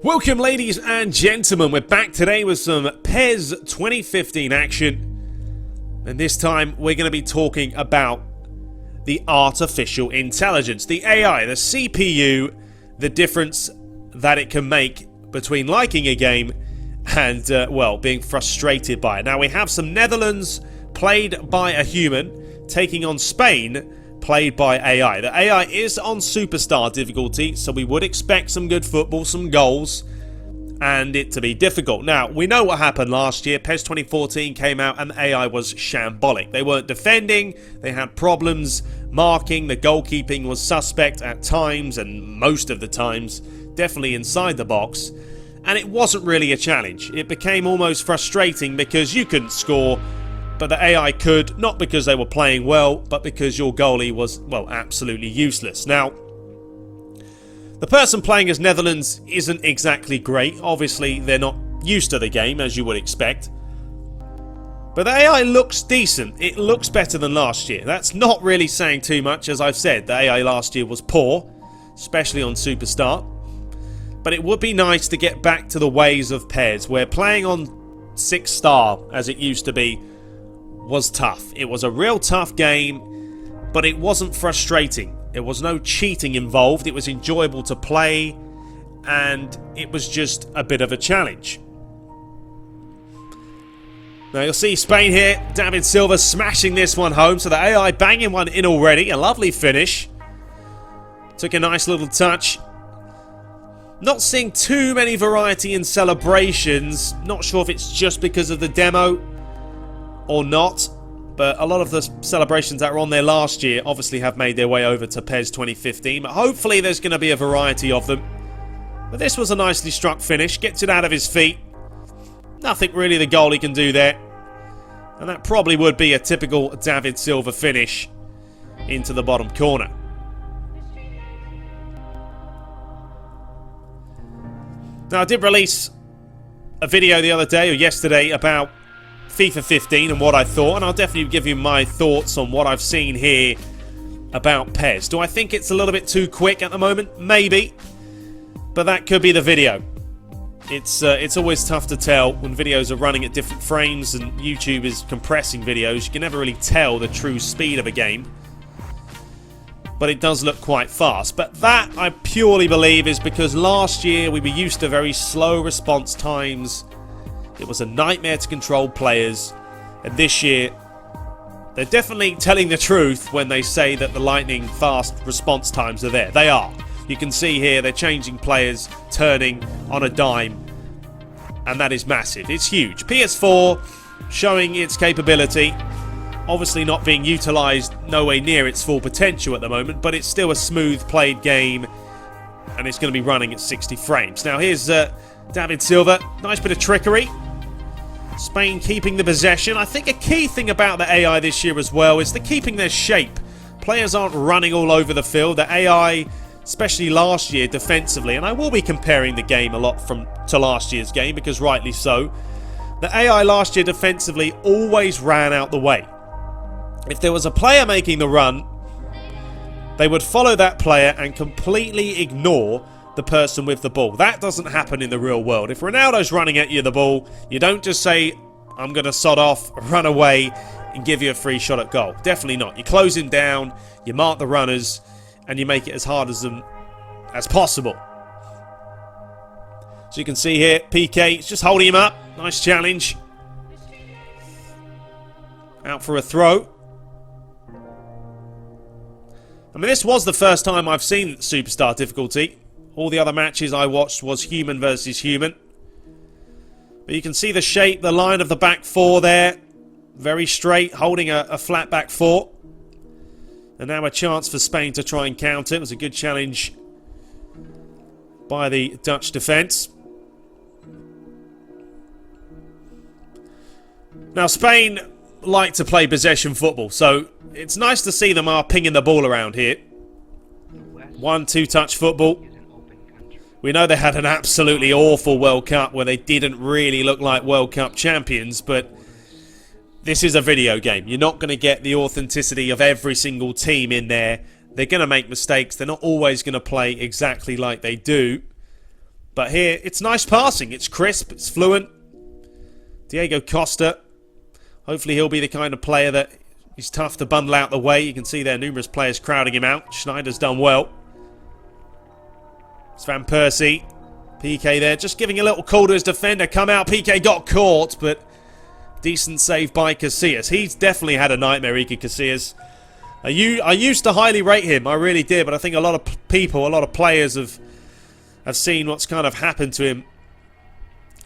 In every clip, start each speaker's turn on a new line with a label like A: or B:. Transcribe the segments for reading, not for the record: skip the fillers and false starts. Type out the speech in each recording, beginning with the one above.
A: Welcome, ladies and gentlemen. We're back today with some PES 2015 action. And this time we're going to be talking about the artificial intelligence, the AI, the CPU, the difference that it can make between liking a game and, well, being frustrated by it. Now, we have some Netherlands played by a human taking on Spain played by AI. The AI is on superstar difficulty, so we would expect some good football, some goals, and it to be difficult. Now, we know what happened last year. PES 2014 came out and the AI was shambolic. They weren't defending, they had problems marking, the goalkeeping was suspect at times, and most of the times, definitely inside the box. And it wasn't really a challenge. It became almost frustrating because you couldn't score, but the AI could, not because they were playing well, but because your goalie was, well, absolutely useless. Now, the person playing as Netherlands isn't exactly great. Obviously, they're not used to the game, as you would expect. But the AI looks decent. It looks better than last year. That's not really saying too much. As I've said, the AI last year was poor, especially on Superstar. But it would be nice to get back to the ways of PES, where playing on 6-star, as it used to be, was tough. It was a real tough game, but it wasn't frustrating. There was no cheating involved. It was enjoyable to play, and it was just a bit of a challenge. Now you'll see Spain here, David Silva smashing this one home, so the AI banging one in already. A lovely finish. Took a nice little touch. Not seeing too many variety in celebrations. Not sure if it's just because of the demo or not, but a lot of the celebrations that were on there last year obviously have made their way over to PES 2015, but hopefully there's going to be a variety of them. But this was a nicely struck finish, gets it out of his feet. Nothing really the goalie can do there, and that probably would be a typical David Silva finish into the bottom corner. Now, I did release a video the other day or yesterday about FIFA 15 and what I thought, and I'll definitely give you my thoughts on what I've seen here about PES. Do I think it's a little bit too quick at the moment? Maybe, but that could be the video. It's always tough to tell when videos are running at different frames and YouTube is compressing videos. You can never really tell the true speed of a game, but it does look quite fast. But that, I purely believe, is because last year we were used to very slow response times. It was a nightmare to control players, and this year they're definitely telling the truth when they say that the lightning fast response times are there. They are. You can see here they're changing players, turning on a dime, and that is massive. It's huge. PS4 showing its capability, obviously not being utilised nowhere near its full potential at the moment, but it's still a smooth played game, and it's going to be running at 60 frames. Now here's David Silva, nice bit of trickery. Spain keeping the possession. I think a key thing about the AI this year as well is they're keeping their shape. Players aren't running all over the field. The AI, especially last year defensively, and I will be comparing the game a lot to last year's game because rightly so. The AI last year defensively always ran out the way. If there was a player making the run, they would follow that player and completely ignore the person with the ball. That doesn't happen in the real world. If Ronaldo's running at you the ball, you don't just say, I'm going to sod off, run away, and give you a free shot at goal. Definitely not. You close him down, you mark the runners, and you make it as hard as them as possible. So you can see here, PK is just holding him up. Nice challenge. Out for a throw. I mean, this was the first time I've seen Superstar difficulty. All the other matches I watched was human versus human. But you can see the shape, the line of the back four there. Very straight, holding a flat back four. And now a chance for Spain to try and counter. It was a good challenge by the Dutch defence. Now, Spain like to play possession football, so it's nice to see them are pinging the ball around here. 1-2 touch football. We know they had an absolutely awful World Cup where they didn't really look like World Cup champions, but this is a video game. You're not going to get the authenticity of every single team in there. They're going to make mistakes. They're not always going to play exactly like they do. But here, it's nice passing. It's crisp. It's fluent. Diego Costa. Hopefully he'll be the kind of player that he's tough to bundle out the way. You can see there are numerous players crowding him out. Schneider's done well. It's Van Persie. PK there, just giving a little call to his defender. Come out. PK got caught, but decent save by Casillas. He's definitely had a nightmare, Iker Casillas. I used to highly rate him. I really did, but I think a lot of people, a lot of players have seen what's kind of happened to him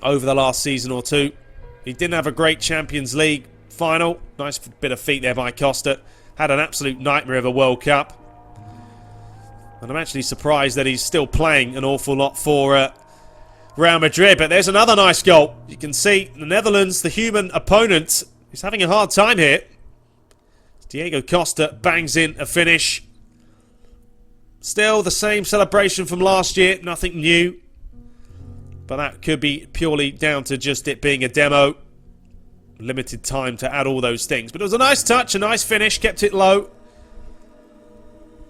A: over the last season or two. He didn't have a great Champions League final. Nice bit of feet there by Costa. Had an absolute nightmare of a World Cup. And I'm actually surprised that he's still playing an awful lot for Real Madrid. But there's another nice goal. You can see the Netherlands, the human opponent, is having a hard time here. Diego Costa bangs in a finish. Still the same celebration from last year. Nothing new. But that could be purely down to just it being a demo. Limited time to add all those things. But it was a nice touch, a nice finish. Kept it low.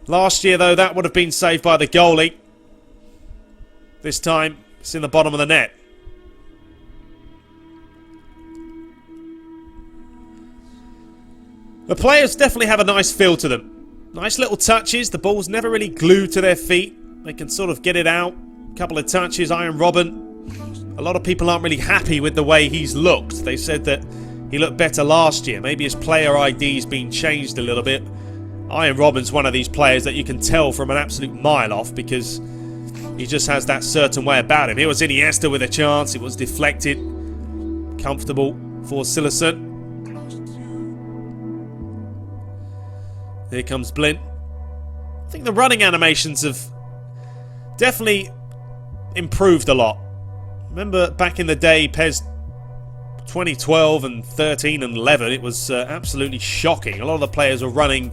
A: Last year, though, that would have been saved by the goalie. This time, it's in the bottom of the net. The players definitely have a nice feel to them. Nice little touches. The ball's never really glued to their feet. They can sort of get it out. A couple of touches. Iron Robben. A lot of people aren't really happy with the way he's looked. They said that he looked better last year. Maybe his player ID's been changed a little bit. Iron Robben's one of these players that you can tell from an absolute mile off because he just has that certain way about him. Here was Iniesta with a chance. It was deflected. Comfortable for Silerson. Here comes Blint. I think the running animations have definitely improved a lot. Remember back in the day, PES 2012 and 13 and 11, it was absolutely shocking. A lot of the players were running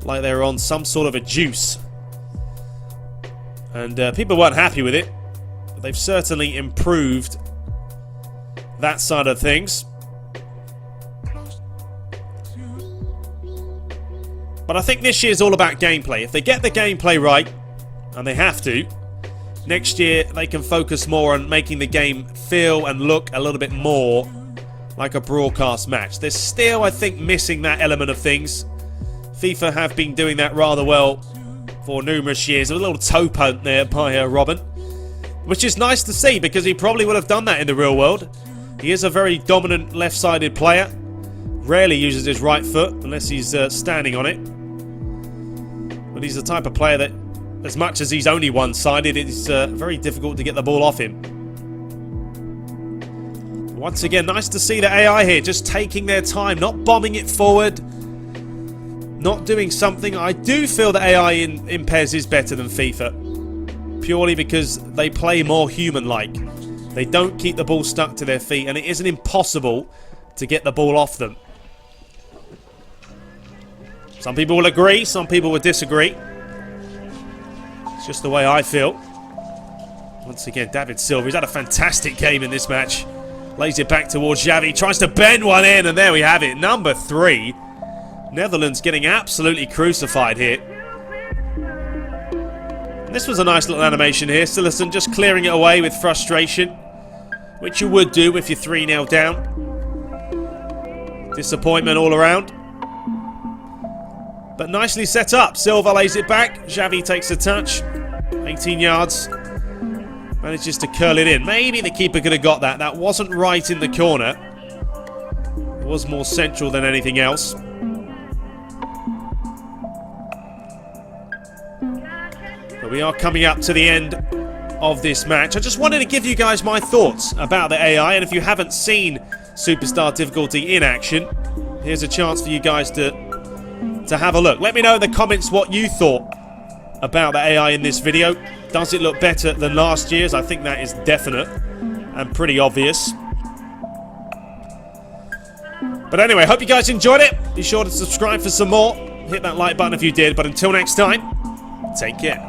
A: like they were on some sort of a juice. And people weren't happy with it. But they've certainly improved that side of things. But I think this year is all about gameplay. If they get the gameplay right, and they have to, next year they can focus more on making the game feel and look a little bit more like a broadcast match. They're still, I think, missing that element of things. FIFA have been doing that rather well for numerous years. A little toe punt there by Robben, which is nice to see because he probably would have done that in the real world. He is a very dominant left-sided player. Rarely uses his right foot unless he's standing on it. But he's the type of player that, as much as he's only one-sided, it's very difficult to get the ball off him. Once again, nice to see the AI here just taking their time, not bombing it forward. Not doing something. I do feel that AI in PES is better than FIFA. Purely because they play more human-like. They don't keep the ball stuck to their feet, and it isn't impossible to get the ball off them. Some people will agree, some people will disagree. It's just the way I feel. Once again, David Silva, he's had a fantastic game in this match. Lays it back towards Xavi, tries to bend one in, and there we have it. Number 3. Netherlands getting absolutely crucified here. And this was a nice little animation here. Silerson just clearing it away with frustration, which you would do if you're 3-0 down. Disappointment all around. But nicely set up. Silva lays it back. Xavi takes a touch. 18 yards. Manages to curl it in. Maybe the keeper could have got that. That wasn't right in the corner. It was more central than anything else. But we are coming up to the end of this match. I just wanted to give you guys my thoughts about the AI, and if you haven't seen Superstar Difficulty in action, here's a chance for you guys to have a look. Let me know in the comments what you thought about the AI in this video. Does it look better than last year's? I think that is definite and pretty obvious. But anyway, hope you guys enjoyed it. Be sure to subscribe for some more. Hit that like button if you did. But until next time, take care.